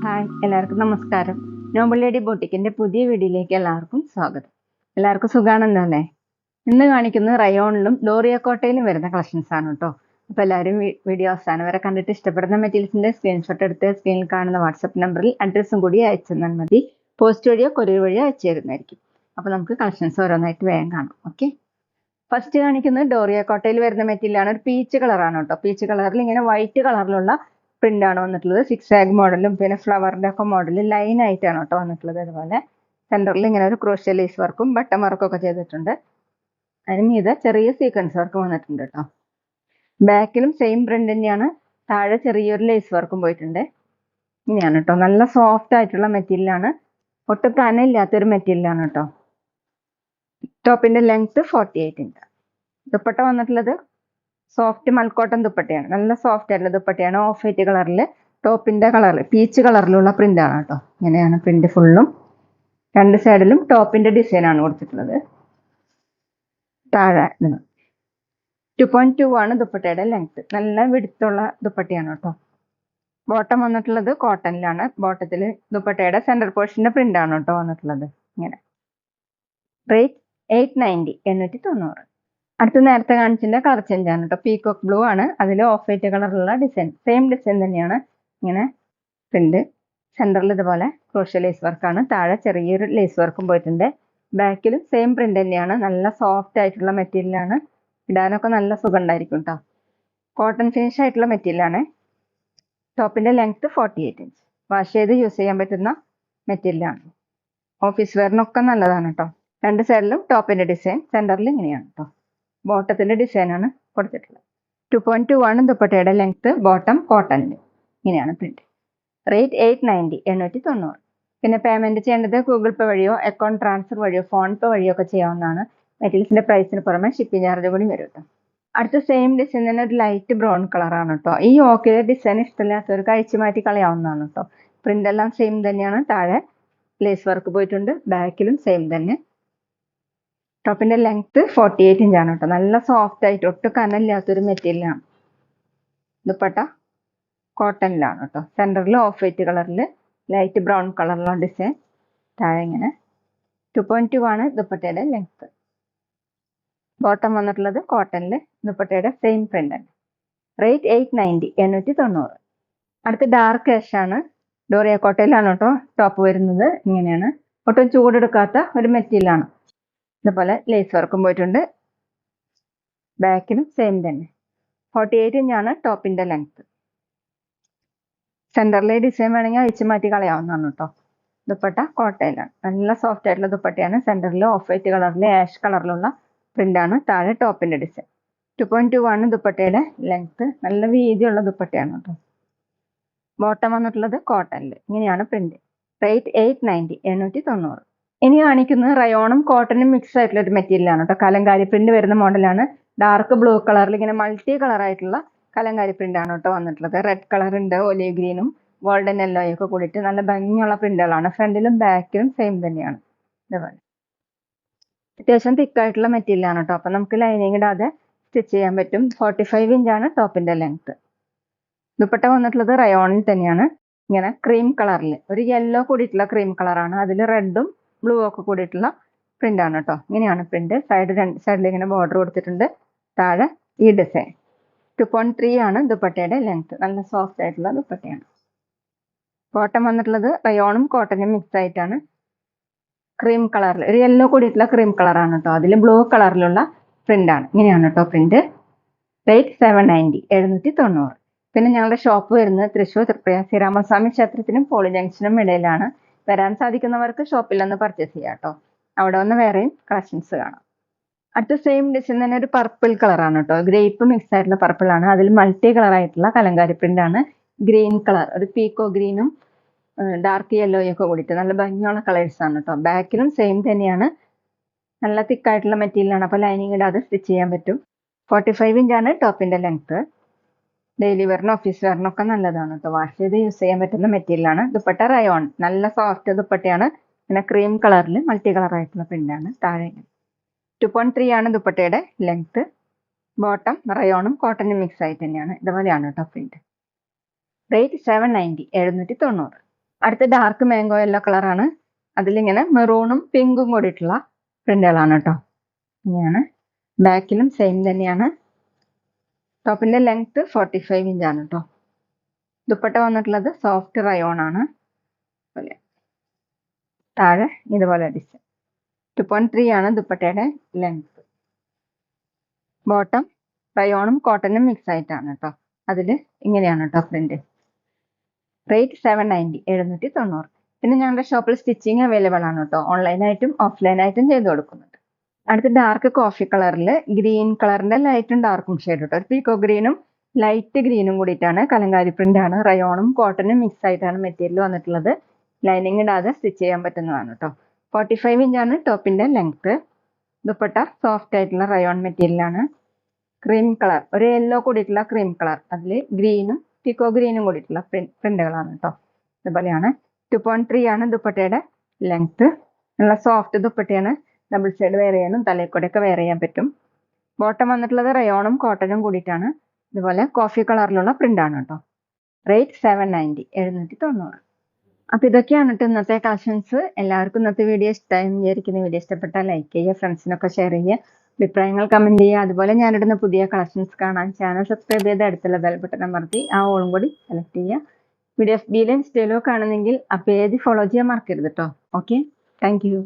Hi, എല്ലാവർക്കും നമസ്കാരം. Noble lady ബൊട്ടിക്കിന്റെ പുതിയ വീഡിയോയിലേക്ക് എല്ലാവർക്കും സ്വാഗതം. എല്ലാവർക്കും സുഖാണല്ലോ അല്ലേ? ഇന്ന് കാണിക്കുന്നത് റയോണിലും ഡോറിയ കോട്ടയിലും വരുന്ന കളക്ഷൻസ് ആണ് കേട്ടോ. അപ്പോൾ എല്ലാവരും വീഡിയോ അവസാനം വരെ കണ്ടിട്ട് ഇഷ്ടപ്പെടുന്ന മെറ്റീരിയൽസിന്റെ സ്ക്രീൻഷോട്ട് എടുത്ത് സ്ക്രീനിൽ കാണുന്ന വാട്സപ്പ് നമ്പറിൽ അഡ്രസ്സും കൂടി അയച്ചു തന്നാൽ മതി. പോസ്റ്റ് വഴിയോ കൊറിയർ വഴിയോ അയച്ചു തരുന്നതായിരിക്കും. അപ്പോൾ നമുക്ക് കളക്ഷൻസ് ഓരോന്നായിട്ട് വേഗം കാണാം. ഓക്കെ, ഫസ്റ്റ് കാണിക്കുന്നത് ഡോറിയ കോട്ടയിൽ വരുന്ന മെറ്റീരിയലാണ്. ഒരു പീച്ച് കളറാണ് കേട്ടോ. പീച്ച് കളറിൽ ഇങ്ങനെ വൈറ്റ് കളറിലുള്ള പ്രിന്റ് ആണ് വന്നിട്ടുള്ളത്. സിക്സ് ആഗ് മോഡലും പിന്നെ ഫ്ലവറിന്റെ ഒക്കെ മോഡൽ ലൈൻ ആയിട്ടാണ് കേട്ടോ വന്നിട്ടുള്ളത്. അതുപോലെ സെന്ററിൽ ഇങ്ങനെ ഒരു ക്രോഷ്യ ലേസ് വർക്കും ബട്ടൺ വർക്കും ഒക്കെ ചെയ്തിട്ടുണ്ട്. അതിന് മീതെ ചെറിയ സീക്വൻസ് വർക്ക് വന്നിട്ടുണ്ട് കേട്ടോ. ബാക്കിലും സെയിം പ്രിന്റ് തന്നെയാണ്. താഴെ ചെറിയൊരു ലേസ് വർക്കും പോയിട്ടുണ്ട്. ഇങ്ങനെയാണ് കേട്ടോ. നല്ല സോഫ്റ്റ് ആയിട്ടുള്ള മെറ്റീരിയലാണ്. ഒട്ടും കനയില്ലാത്തൊരു മെറ്റീരിയലാണ് കേട്ടോ. ടോപ്പിന്റെ ലെങ്ത് 48 ഇഞ്ച്. ദുപ്പട്ട വന്നിട്ടുള്ളത് സോഫ്റ്റ് മൽക്കോട്ടൺ ദുപ്പട്ടയാണ്. നല്ല സോഫ്റ്റ് ആയിട്ടുള്ള ദുപ്പട്ടയാണ്. ഓഫ് വൈറ്റ് കളറിൽ ടോപ്പിന്റെ കളറിൽ പീച്ച് കളറിലുള്ള പ്രിന്റ് ആണ് കേട്ടോ. ഇങ്ങനെയാണ് പ്രിന്റ് ഫുള്ളും. രണ്ട് സൈഡിലും ടോപ്പിന്റെ ഡിസൈൻ ആണ് കൊടുത്തിട്ടുള്ളത്. താഴെ 2.2 ആണ് ദുപ്പട്ടയുടെ ലെങ്ത്. നല്ല വിടുത്തുള്ള ദുപ്പട്ടയാണ് കേട്ടോ. ബോട്ടം വന്നിട്ടുള്ളത് കോട്ടണിലാണ്. ബോട്ടത്തിൽ ദുപ്പട്ടയുടെ സെന്റർ പോർഷന്റെ പ്രിന്റ് ആണ് കേട്ടോ വന്നിട്ടുള്ളത്. ഇങ്ങനെ റേറ്റ് 890 890. അടുത്ത നേരത്തെ കാണിച്ചിന്റെ കളർ ചേഞ്ച് ആണ് കേട്ടോ. പീകോക്ക് ബ്ലൂ ആണ്. അതിൽ ഓഫ് വൈറ്റ് കളറിലുള്ള ഡിസൈൻ സെയിം ഡിസൈൻ തന്നെയാണ്. ഇങ്ങനെ പ്രിന്റ് സെന്ററിൽ ഇതുപോലെ ക്രോഷ്യ ലേസ് വർക്കാണ്. താഴെ ചെറിയൊരു ലേസ് വർക്കും പോയിട്ടുണ്ട്. ബാക്കിലും സെയിം പ്രിന്റ് തന്നെയാണ്. നല്ല സോഫ്റ്റ് ആയിട്ടുള്ള മെറ്റീരിയലാണ്. ഇടാനൊക്കെ നല്ല സുഖം ഉണ്ടായിരിക്കും കേട്ടോ. കോട്ടൺ ഫിനിഷ് ആയിട്ടുള്ള മെറ്റീരിയലാണ്. ടോപ്പിന്റെ ലെങ്ത് 48 ഇഞ്ച്. വാഷ് ചെയ്ത് യൂസ് ചെയ്യാൻ പറ്റുന്ന മെറ്റീരിയലാണ്. ഓഫീസ് വെയറിനൊക്കെ നല്ലതാണ് കേട്ടോ. രണ്ട് സൈഡിലും ടോപ്പിന്റെ ഡിസൈൻ സെന്ററിൽ ഇങ്ങനെയാണ് കേട്ടോ. ബോട്ടത്തിന്റെ ഡിസൈൻ ആണ് കൊടുത്തിട്ടുള്ളത്. 2.2 ആണ് ദുപ്പട്ടയുടെ ലെങ്ത്. ബോട്ടം കോട്ടണിൽ ഇങ്ങനെയാണ് പ്രിന്റ്. റേറ്റ് 890 890. പിന്നെ പേയ്മെന്റ് ചെയ്യേണ്ടത് ഗൂഗിൾ പേ വഴിയോ അക്കൗണ്ട് ട്രാൻസ്ഫർ വഴിയോ ഫോൺ പേ വഴിയോ ഒക്കെ ചെയ്യാവുന്നതാണ്. മെറ്റീരിയൽസിന്റെ പ്രൈസിന് പുറമെ ഷിപ്പിംഗ് ചാർജ് കൂടി വരും കേട്ടോ. അടുത്ത സെയിം ഡിസൈൻ തന്നെ ഒരു ലൈറ്റ് ബ്രൗൺ കളറാണ് കേട്ടോ. ഈ ഓക്കിലെ ഡിസൈൻ ഇഷ്ടമില്ലാത്തവർക്ക് അഴിച്ചു മാറ്റി കളയാവുന്നതാണ് കേട്ടോ. പ്രിന്റ് എല്ലാം സെയിം തന്നെയാണ്. താഴെ ലേസ് വർക്ക് പോയിട്ടുണ്ട്. ബാക്കിലും സെയിം തന്നെ. ടോപ്പിന്റെ ലെങ്ത് 48 ഇഞ്ചാണ് കേട്ടോ. നല്ല സോഫ്റ്റ് ആയിട്ട് ഒട്ടും കനമില്ലാത്തൊരു മെറ്റീരിയലാണ്. ദുപ്പട്ട കോട്ടണിലാണ് കേട്ടോ. സെന്ററിൽ ഓഫ് വൈറ്റ് കളറിൽ ലൈറ്റ് ബ്രൗൺ കളറിലുള്ള ഡിസൈൻ. താഴെ ഇങ്ങനെ 2.2 ആണ് ദുപ്പട്ടയുടെ ലെങ്ത്. ബോട്ടം വന്നിട്ടുള്ളത് കോട്ടണിൽ. ദുപ്പട്ടയുടെ സെയിം പ്രിന്റ് ആണ്. റേറ്റ് 890 890. അടുത്ത് ഡാർക്ക് ആഷ് ആണ്. ഡോറിയ കോട്ടയിലാണ് കേട്ടോ ടോപ്പ് വരുന്നത്. ഇങ്ങനെയാണ്. ഒട്ടും ചൂടെടുക്കാത്ത ഒരു മെറ്റീരിയലാണ്. ഇതുപോലെ ലേസ് വർക്കും പോയിട്ടുണ്ട്. ബാക്കിലും സെയിം തന്നെ. 48 ഇഞ്ചാണ് ടോപ്പിന്റെ ലെങ്ത്. സെന്ററിലെ ഡിസൈൻ വേണമെങ്കിൽ അഴിച്ചു മാറ്റി കളയാവുന്നതാണ് കേട്ടോ. ദുപ്പട്ട കോട്ടയിലാണ്. നല്ല സോഫ്റ്റ് ആയിട്ടുള്ള ദുപ്പട്ടയാണ്. സെന്ററിൽ ഓഫ് വൈറ്റ് കളറിൽ ആഷ് കളറിലുള്ള പ്രിന്റ് ആണ്. താഴെ ടോപ്പിന്റെ ഡിസൈൻ. 2.2 ആണ് ദുപ്പട്ടയുടെ ലെങ്ത്. നല്ല വീതിയുള്ള ദുപ്പട്ടയാണ് കേട്ടോ. ബോട്ടം വന്നിട്ടുള്ളത് കോട്ടണിൽ. ഇങ്ങനെയാണ് പ്രിന്റ്. റേറ്റ് 890 890. ഇനി കാണിക്കുന്നത് റയോണും കോട്ടണും മിക്സ് ആയിട്ടുള്ള ഒരു മെറ്റീരിയലാണ് കേട്ടോ. കലങ്കാരി പ്രിന്റ് വരുന്ന മോഡലാണ്. ഡാർക്ക് ബ്ലൂ കളറിൽ ഇങ്ങനെ മൾട്ടി കളർ ആയിട്ടുള്ള കലങ്കാരി പ്രിന്റ് ആണ് കേട്ടോ വന്നിട്ടുള്ളത്. റെഡ് കളർ ഉണ്ട്, ഒലീവ് ഗ്രീനും ഗോൾഡൻ യെല്ലോയും ഒക്കെ കൂടിയിട്ട് നല്ല ഭംഗിയുള്ള പ്രിന്റുകളാണ്. ഫ്രണ്ടിലും ബാക്കിലും സെയിം തന്നെയാണ്. ഇതുപോലെ അത്യാവശ്യം തിക്കായിട്ടുള്ള മെറ്റീരിയലാണ് കേട്ടോ. അപ്പം നമുക്ക് ലൈനിങ് ഇടാതെ സ്റ്റിച്ച് ചെയ്യാൻ പറ്റും. 45 ഇഞ്ചാണ് ടോപ്പിന്റെ ലെങ്ത്. ദുപ്പട്ട വന്നിട്ടുള്ളത് റയോണിൽ തന്നെയാണ്. ഇങ്ങനെ ക്രീം കളറിൽ ഒരു യെല്ലോ കൂടിയിട്ടുള്ള ക്രീം കളറാണ്. അതിൽ റെഡും ബ്ലൂ ഒക്കെ കൂടിയിട്ടുള്ള പ്രിന്റ് ആണ് കേട്ടോ. ഇങ്ങനെയാണ് പ്രിന്റ്. രണ്ട് സൈഡിൽ ഇങ്ങനെ ബോർഡർ കൊടുത്തിട്ടുണ്ട്. താഴെ ഈ ഡിസൈൻ. 2.3 ആണ് ദുപ്പട്ടയുടെ ലെങ്ത്. നല്ല സോഫ്റ്റ് ആയിട്ടുള്ള ദുപ്പട്ടയാണ്. ബോട്ടം വന്നിട്ടുള്ളത് റയോണും കോട്ടനും മിക്സ് ആയിട്ടാണ്. ക്രീം കളറിൽ ഒരു യെല്ലോ കൂടിയിട്ടുള്ള ക്രീം കളറാണ് കേട്ടോ. അതിൽ ബ്ലൂ കളറിലുള്ള പ്രിന്റ് ആണ്. ഇങ്ങനെയാണ് കേട്ടോ പ്രിന്റ്. റേറ്റ് 790 790. പിന്നെ ഞങ്ങളുടെ ഷോപ്പ് വരുന്നത് തൃശ്ശൂർ തൃപ്രയാർ ശ്രീരാമസ്വാമി ക്ഷേത്രത്തിനും പോളി ജംഗ്ഷനും ഇടയിലാണ്. വരാൻ സാധിക്കുന്നവർക്ക് ഷോപ്പിൽ നിന്ന് പർച്ചേസ് ചെയ്യാം കേട്ടോ. അവിടെ വന്ന് വേറെയും കളക്ഷൻസ് കാണാം. അടുത്ത സെയിം ഡിസൈൻ തന്നെ ഒരു പർപ്പിൾ കളറാണ് കേട്ടോ. ഗ്രേപ്പ് മിക്സ് ആയിട്ടുള്ള പർപ്പിൾ ആണ്. അതിൽ മൾട്ടി കളർ ആയിട്ടുള്ള കലങ്കാരി പ്രിന്റ് ആണ്. ഗ്രീൻ കളർ ഒരു പീക്കോ ഗ്രീനും ഡാർക്ക് യെല്ലോയും ഒക്കെ കൂടിയിട്ട് നല്ല ഭംഗിയുള്ള കളേഴ്സ് ആണ് കേട്ടോ. ബാക്കിലും സെയിം തന്നെയാണ്. നല്ല തിക്കായിട്ടുള്ള മെറ്റീരിയൽ ആണ്. അപ്പോൾ ലൈനിങ് ഇടാതെ സ്റ്റിച്ച് ചെയ്യാൻ പറ്റും. 45 ഇഞ്ചാണ് ടോപ്പിന്റെ ലെങ്ത്. ഡെയിലി വെയറിനും ഓഫീസ് വെയറിനും ഒക്കെ നല്ലതാണ് കേട്ടോ. വാഷ് ചെയ്ത് യൂസ് ചെയ്യാൻ പറ്റുന്ന മെറ്റീരിയലാണ്. ദുപ്പട്ട റയോൺ നല്ല സോഫ്റ്റ് ദുപ്പട്ടയാണ്. പിന്നെ ക്രീം കളറിൽ മൾട്ടി കളർ ആയിട്ടുള്ള പ്രിന്റ് ആണ്. താഴെ 2.3 ആണ് ദുപ്പട്ടയുടെ ലെങ്ത്. ബോട്ടം റയോണും കോട്ടനും മിക്സ് ആയിട്ട് തന്നെയാണ്. ഇതുപോലെയാണ് കേട്ടോ പ്രിന്റ്. റേറ്റ് 790 790. അടുത്ത ഡാർക്ക് മാംഗോ യെല്ലോ കളറാണ്. അതിലിങ്ങനെ മെറൂണും പിങ്കും കൂടിയിട്ടുള്ള പ്രിന്റുകളാണ് കേട്ടോ. ഇങ്ങനെയാണ്. ബാക്കിലും സെയിം തന്നെയാണ്. ടോപ്പിന്റെ ലെങ്ത് 45 ഇഞ്ചാണ് കേട്ടോ. ദുപ്പട്ട വന്നിട്ടുള്ളത് സോഫ്റ്റ് റയോൺ ആണ്. താഴെ ഇതുപോലെ ഡിസൈൻ. 2.3 ആണ് ദുപ്പട്ടയുടെ ലെങ്ത്. ബോട്ടം റയോണും കോട്ടനും മിക്സ് ആയിട്ടാണ് കേട്ടോ. അതിൽ ഇങ്ങനെയാണ് കേട്ടോ പ്രിന്റ്. റേറ്റ് 790 790. പിന്നെ ഞങ്ങളുടെ ഷോപ്പിൽ സ്റ്റിച്ചിങ് അവൈലബിൾ ആണ് കേട്ടോ. ഓൺലൈനായിട്ടും ഓഫ്ലൈനായിട്ടും ചെയ്ത് കൊടുക്കുന്നുണ്ട്. അടുത്ത ഡാർക്ക് കോഫി കളറിൽ ഗ്രീൻ കളറിന്റെ ലൈറ്റും ഡാർക്കും ഷെയ്ഡ് കേട്ടോ. ഒരു പീക്കോ ഗ്രീനും ലൈറ്റ് ഗ്രീനും കൂടിയിട്ടാണ്. കലങ്കാരി പ്രിന്റ് ആണ്. റയോണും കോട്ടനും മിക്സ് ആയിട്ടാണ് മെറ്റീരിയൽ വന്നിട്ടുള്ളത്. ലൈനിങ് ഇടാതെ സ്റ്റിച്ച് ചെയ്യാൻ പറ്റുന്നതാണ് കേട്ടോ. 45 ഇഞ്ചാണ് ടോപ്പിന്റെ ലെങ്ത്. ദുപ്പട്ട സോഫ്റ്റ് ആയിട്ടുള്ള റയോൺ മെറ്റീരിയലാണ്. ക്രീം കളർ, ഒരു യെല്ലോ കൂടിയിട്ടുള്ള ക്രീം കളർ, അതിൽ ഗ്രീനും പീക്കോ ഗ്രീനും കൂടിയിട്ടുള്ള പ്രിന്റുകളാണ് കേട്ടോ. ഇതുപോലെയാണ്. 2.3 ആണ് ദുപ്പട്ടയുടെ ലെങ്ത്. നല്ല സോഫ്റ്റ് ദുപ്പട്ടയാണ്. ഡബിൾ സൈഡ് വെയർ ചെയ്യാനും തലയിൽക്കൂടെയൊക്കെ വെയർ ചെയ്യാൻ പറ്റും. ബോട്ടം വന്നിട്ടുള്ളത് റയോണും കോട്ടനും കൂടിയിട്ടാണ്. ഇതുപോലെ കോഫി കളറിലുള്ള പ്രിന്റ് ആണ് കേട്ടോ. റേറ്റ് 790 790. അപ്പൊ ഇതൊക്കെയാണ് കേട്ടോ ഇന്നത്തെ കളക്ഷൻസ്. എല്ലാവർക്കും ഇന്നത്തെ വീഡിയോ ഇഷ്ടമായി വിചാരിക്കുന്ന. വീഡിയോ ഇഷ്ടപ്പെട്ടാൽ ലൈക്ക് ചെയ്യുക, ഫ്രണ്ട്സിനൊക്കെ ഷെയർ ചെയ്യുക, അഭിപ്രായങ്ങൾ കമന്റ് ചെയ്യുക. അതുപോലെ ഞാനിടുന്ന പുതിയ കളക്ഷൻസ് കാണാൻ ചാനൽ സബ്സ്ക്രൈബ് ചെയ്ത് അടുത്തുള്ള ബെൽ ബട്ടൺ അമർത്തി ആ ഓളും കൂടി സെലക്ട് ചെയ്യുക. വീഡിയോ FB യിലും ഇൻസ്റ്റയിലോ കാണുന്നെങ്കിൽ ആ പേജ് ഫോളോ ചെയ്യാൻ മറക്കരുത് കേട്ടോ. Okay, thank you.